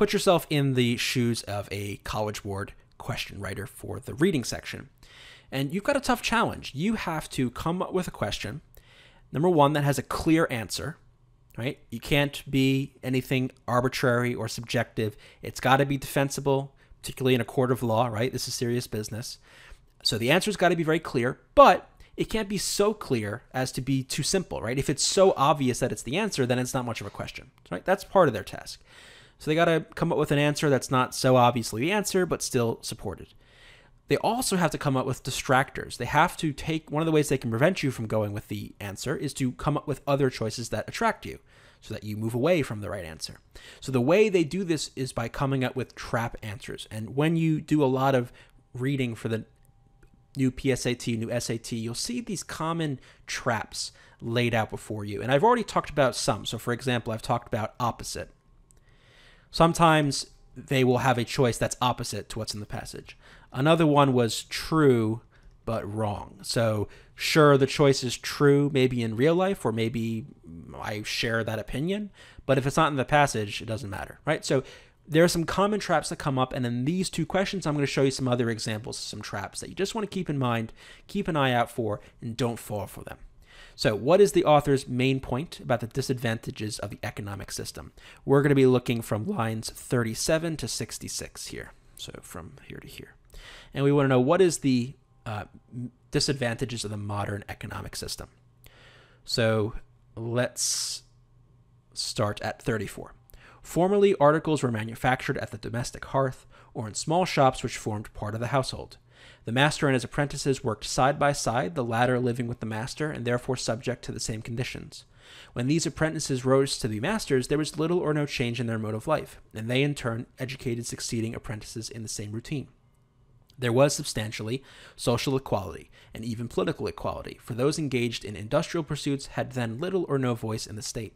put yourself in the shoes of a College Board question writer for the reading section. And you've got a tough challenge. You have to come up with a question, number one, that has a clear answer, right? You can't be anything arbitrary or subjective. It's got to be defensible, particularly in a court of law, right? This is serious business. So the answer's got to be very clear, but it can't be so clear as to be too simple, right? If it's so obvious that it's the answer, then it's not much of a question, right? That's part of their task. So they got to come up with an answer that's not so obviously the answer, but still supported. They also have to come up with distractors. They have to take, one of the ways they can prevent you from going with the answer is to come up with other choices that attract you so that you move away from the right answer. So the way they do this is by coming up with trap answers. And when you do a lot of reading for the new PSAT, new SAT, you'll see these common traps laid out before you. And I've already talked about some. So for example, I've talked about opposite. Sometimes they will have a choice that's opposite to what's in the passage. Another one was true, but wrong. So sure, the choice is true, maybe in real life, or maybe I share that opinion, but if it's not in the passage, it doesn't matter, right? So there are some common traps that come up, and in these two questions, I'm going to show you some other examples of some traps that you just want to keep in mind, keep an eye out for, and don't fall for them. So what is the author's main point about the disadvantages of the economic system? We're going to be looking from lines 37 to 66 here. So from here to here. And we want to know what is the disadvantages of the modern economic system. So let's start at 34. Formerly, articles were manufactured at the domestic hearth or in small shops which formed part of the household. The master and his apprentices worked side by side, the latter living with the master and therefore subject to the same conditions. When these apprentices rose to be masters, there was little or no change in their mode of life, and they in turn educated succeeding apprentices in the same routine. There was substantially social equality and even political equality, for those engaged in industrial pursuits had then little or no voice in the state.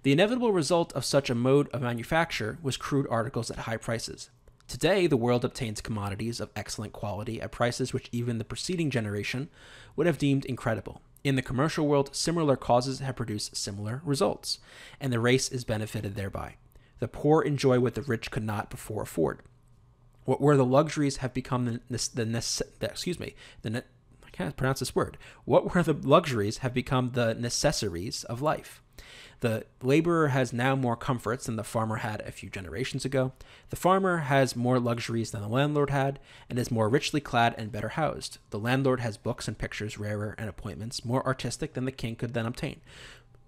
The inevitable result of such a mode of manufacture was crude articles at high prices. Today, the world obtains commodities of excellent quality at prices which even the preceding generation would have deemed incredible. In the commercial world, similar causes have produced similar results, and the race is benefited thereby. The poor enjoy what the rich could not before afford. What were the luxuries have become I can't pronounce this word. What were the luxuries have become the necessaries of life. The laborer has now more comforts than the farmer had a few generations ago. The farmer has more luxuries than the landlord had, and is more richly clad and better housed. The landlord has books and pictures rarer and appointments more artistic than the king could then obtain.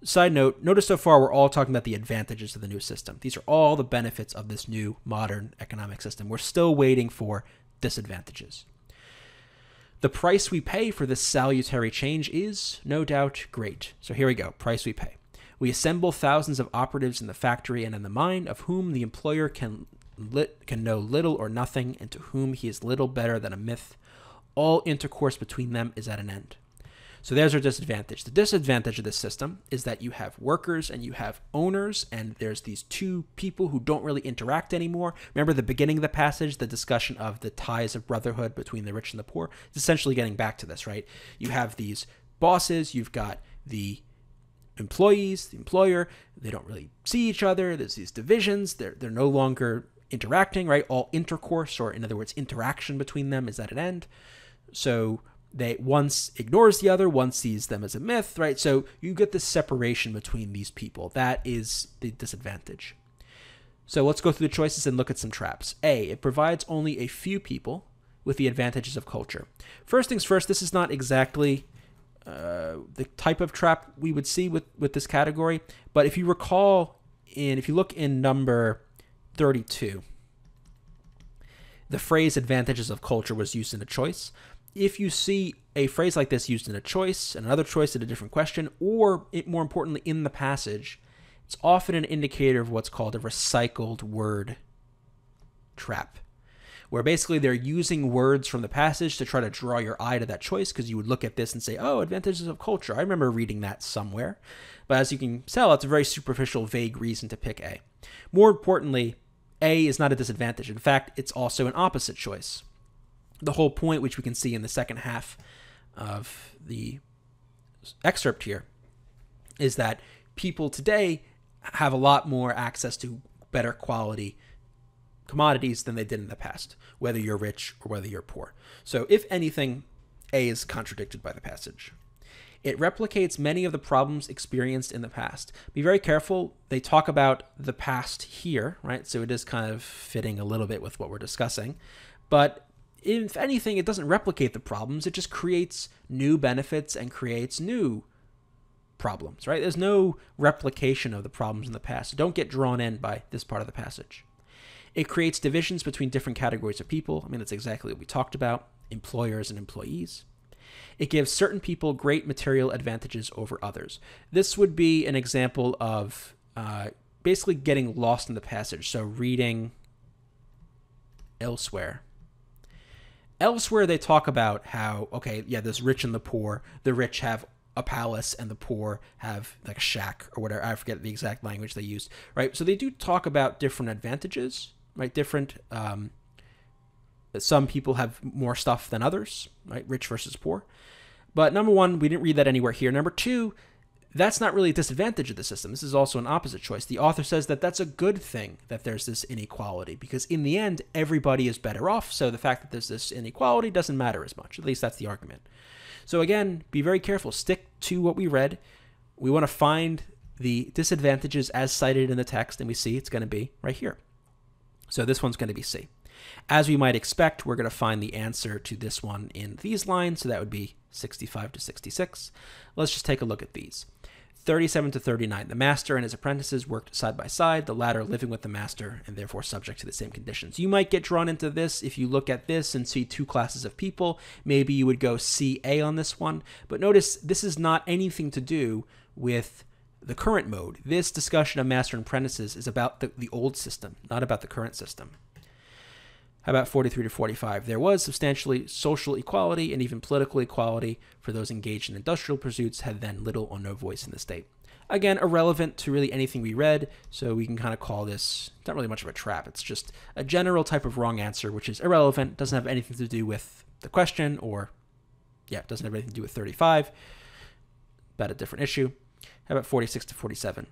Side note, notice so far we're all talking about the advantages of the new system. These are all the benefits of this new modern economic system. We're still waiting for disadvantages. The price we pay for this salutary change is, no doubt, great. So here we go, price we pay. We assemble thousands of operatives in the factory and in the mine, of whom the employer can know little or nothing, and to whom he is little better than a myth. All intercourse between them is at an end. So there's our disadvantage. The disadvantage of this system is that you have workers and you have owners, and there's these two people who don't really interact anymore. Remember the beginning of the passage, the discussion of the ties of brotherhood between the rich and the poor? It's essentially getting back to this, right? You have these bosses, you've got the employees, the employer, they don't really see each other. There's these divisions. They're no longer interacting, right? All intercourse, or in other words, interaction between them is at an end. So one ignores the other, one sees them as a myth, right? So you get this separation between these people. That is the disadvantage. So let's go through the choices and look at some traps. A, it provides only a few people with the advantages of culture. First things first, this is not exactly the type of trap we would see with this category. But if you recall, if you look in number 32, the phrase advantages of culture was used in a choice. If you see a phrase like this used in a choice and another choice in a different question, or more importantly in the passage, it's often an indicator of what's called a recycled word trap, where basically they're using words from the passage to try to draw your eye to that choice, because you would look at this and say, oh, advantages of culture. I remember reading that somewhere. But as you can tell, it's a very superficial, vague reason to pick A. More importantly, A is not a disadvantage. In fact, it's also an opposite choice. The whole point, which we can see in the second half of the excerpt here, is that people today have a lot more access to better quality commodities than they did in the past, whether you're rich or whether you're poor. So if anything, A is contradicted by the passage. It replicates many of the problems experienced in the past. Be very careful. They talk about the past here, right? So it is kind of fitting a little bit with what we're discussing. But if anything, it doesn't replicate the problems. It just creates new benefits and creates new problems, right? There's no replication of the problems in the past. So don't get drawn in by this part of the passage. It creates divisions between different categories of people. I mean, that's exactly what we talked about, employers and employees. It gives certain people great material advantages over others. This would be an example of basically getting lost in the passage. So reading elsewhere. Elsewhere, they talk about how, okay, yeah, there's rich and the poor. The rich have a palace and the poor have like a shack or whatever. I forget the exact language they used, right? So they do talk about different advantages, right? Different, some people have more stuff than others, right? Rich versus poor. But number one, we didn't read that anywhere here. Number two, that's not really a disadvantage of the system. This is also an opposite choice. The author says that that's a good thing that there's this inequality because in the end, everybody is better off. So the fact that there's this inequality doesn't matter as much. At least that's the argument. So again, be very careful. Stick to what we read. We want to find the disadvantages as cited in the text, and we see it's going to be right here. So this one's going to be C. As we might expect, we're going to find the answer to this one in these lines, so that would be 65 to 66. Let's just take a look at these. 37 to 39. The master and his apprentices worked side by side, the latter living with the master and therefore subject to the same conditions. You might get drawn into this if you look at this and see two classes of people. Maybe you would go CA on this one. But notice this is not anything to do with the current mode. This discussion of master and apprentices is about the old system, not about the current system. How about 43 to 45? There was substantially social equality and even political equality for those engaged in industrial pursuits had then little or no voice in the state. Again, irrelevant to really anything we read, so we can kind of call this not really much of a trap. It's just a general type of wrong answer, which is irrelevant, doesn't have anything to do with the question, or, yeah, it doesn't have anything to do with 35. About a different issue. How about 46 to 47?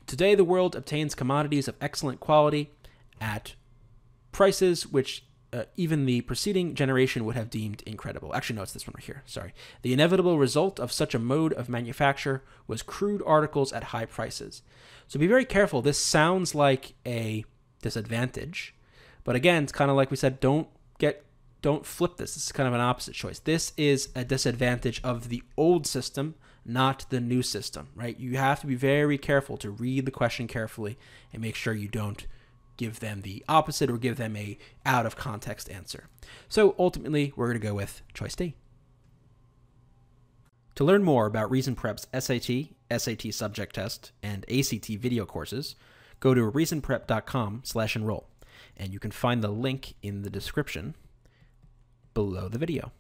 Today, the world obtains commodities of excellent quality at prices which even the preceding generation would have deemed incredible. Actually, no, it's this one right here. Sorry. The inevitable result of such a mode of manufacture was crude articles at high prices. So be very careful. This sounds like a disadvantage, but again, it's kind of like we said, don't flip this. This is kind of an opposite choice. This is a disadvantage of the old system, not the new system, right? You have to be very careful to read the question carefully and make sure you don't give them the opposite or give them a out of context answer. So ultimately, we're going to go with choice D. To learn more about Reason Prep's SAT, SAT subject test, and ACT video courses, go to reasonprep.com/enroll, and you can find the link in the description below the video.